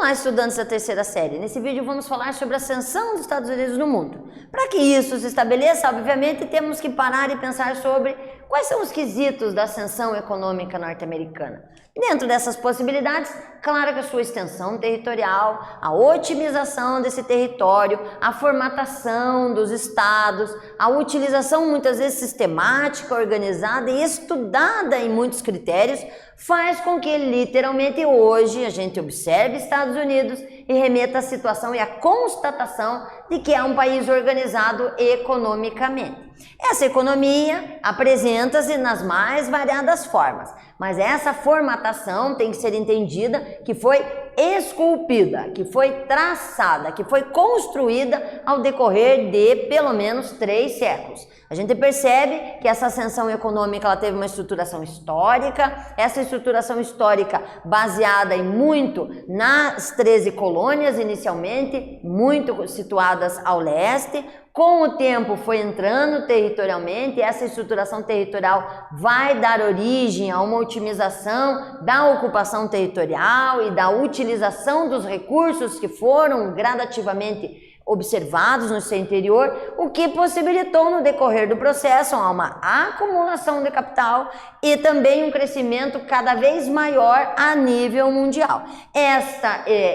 Olá, estudantes da terceira série. Nesse vídeo vamos falar sobre a ascensão dos Estados Unidos no mundo. Para que isso se estabeleça, obviamente, temos que parar e pensar sobre quais são os quesitos da ascensão econômica norte-americana. Dentro dessas possibilidades, claro que a sua extensão territorial, a otimização desse território, a formatação dos estados, a utilização muitas vezes sistemática, organizada e estudada em muitos critérios, faz com que literalmente hoje a gente observe Estados Unidos e remeta à situação e à constatação de que é um país organizado economicamente. Essa economia apresenta-se nas mais variadas formas, mas essa formatação tem que ser entendida que foi esculpida, que foi traçada, que foi construída ao decorrer de pelo menos 3 séculos. A gente percebe que essa ascensão econômica ela teve uma estruturação histórica, essa estruturação histórica baseada em muito nas 13 colônias inicialmente, muito situadas ao leste. Com o tempo foi entrando territorialmente, essa estruturação territorial vai dar origem a uma otimização da ocupação territorial e da utilização dos recursos que foram gradativamente observados no seu interior, o que possibilitou no decorrer do processo uma acumulação de capital e também um crescimento cada vez maior a nível mundial.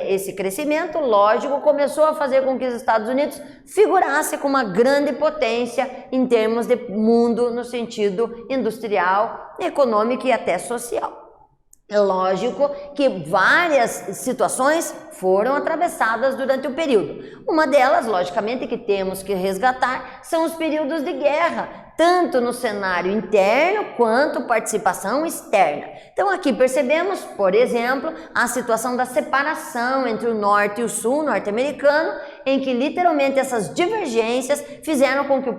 Esse crescimento, lógico, começou a fazer com que os Estados Unidos figurasse como uma grande potência em termos de mundo no sentido industrial, econômico e até social. É lógico que várias situações foram atravessadas durante o período. Uma delas, logicamente, que temos que resgatar são os períodos de guerra, tanto no cenário interno quanto participação externa. Então aqui percebemos, por exemplo, a situação da separação entre o norte e o sul norte-americano, em que literalmente essas divergências fizeram com que o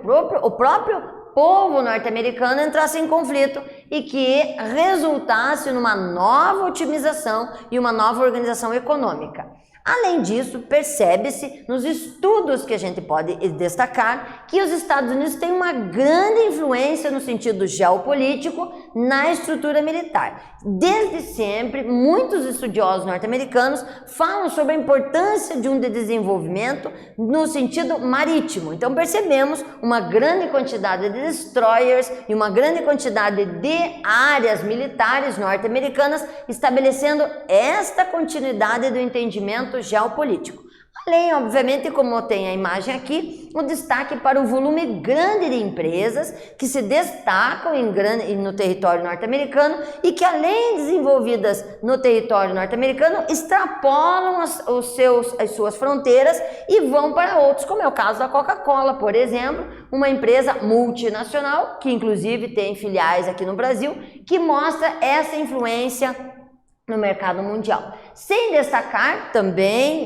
próprio povo norte-americano entrasse em conflito e que resultasse numa nova otimização e uma nova organização econômica. Além disso, percebe-se nos estudos que a gente pode destacar que os Estados Unidos têm uma grande influência no sentido geopolítico na estrutura militar. Desde sempre, muitos estudiosos norte-americanos falam sobre a importância de um desenvolvimento no sentido marítimo. Então percebemos uma grande quantidade de destroyers e uma grande quantidade de áreas militares norte-americanas estabelecendo esta continuidade do entendimento geopolítico. Além, obviamente, como tem a imagem aqui, o destaque para o volume grande de empresas que se destacam no território norte-americano e que, além de desenvolvidas no território norte-americano, extrapolam as suas fronteiras e vão para outros, como é o caso da Coca-Cola, por exemplo, uma empresa multinacional, que inclusive tem filiais aqui no Brasil, que mostra essa influência no mercado mundial. Sem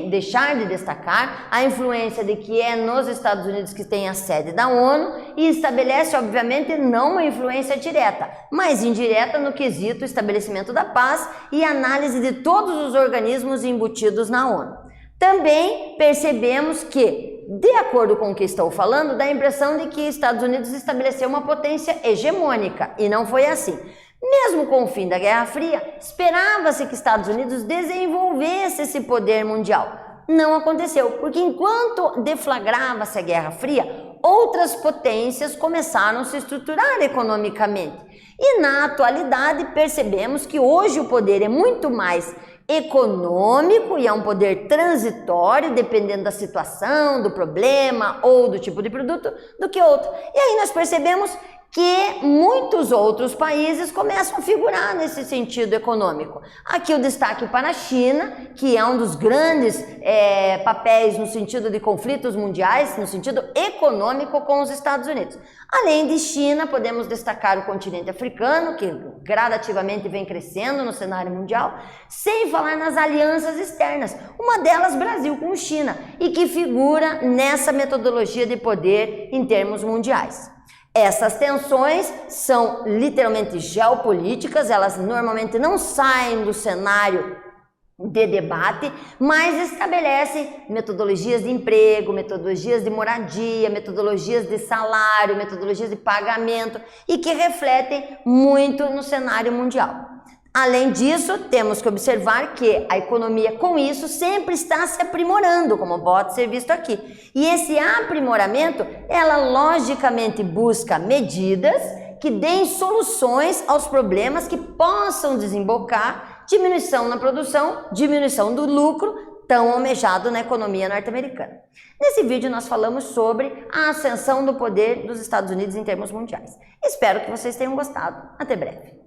deixar de destacar a influência de que é nos Estados Unidos que tem a sede da ONU e estabelece, obviamente, não uma influência direta, mas indireta no quesito estabelecimento da paz e análise de todos os organismos embutidos na ONU. Também percebemos que, de acordo com o que estou falando, dá a impressão de que Estados Unidos estabeleceu uma potência hegemônica, e não foi assim. Mesmo com o fim da Guerra Fria, esperava-se que Estados Unidos desenvolvesse esse poder mundial. Não aconteceu, porque enquanto deflagrava-se a Guerra Fria, outras potências começaram a se estruturar economicamente. E na atualidade percebemos que hoje o poder é muito mais econômico e é um poder transitório, dependendo da situação, do problema ou do tipo de produto, do que outro. E aí nós percebemos que muitos outros países começam a figurar nesse sentido econômico. Aqui o destaque para a China, que é um dos grandes papéis no sentido de conflitos mundiais, no sentido econômico com os Estados Unidos. Além de China, podemos destacar o continente africano, que gradativamente vem crescendo no cenário mundial, sem falar nas alianças externas, uma delas Brasil com China, e que figura nessa metodologia de poder em termos mundiais. Essas tensões são literalmente geopolíticas, elas normalmente não saem do cenário de debate, mas estabelecem metodologias de emprego, metodologias de moradia, metodologias de salário, metodologias de pagamento e que refletem muito no cenário mundial. Além disso, temos que observar que a economia com isso sempre está se aprimorando, como pode ser visto aqui. E esse aprimoramento, ela logicamente busca medidas que deem soluções aos problemas que possam desembocar diminuição na produção, diminuição do lucro, tão almejado na economia norte-americana. Nesse vídeo nós falamos sobre a ascensão do poder dos Estados Unidos em termos mundiais. Espero que vocês tenham gostado. Até breve.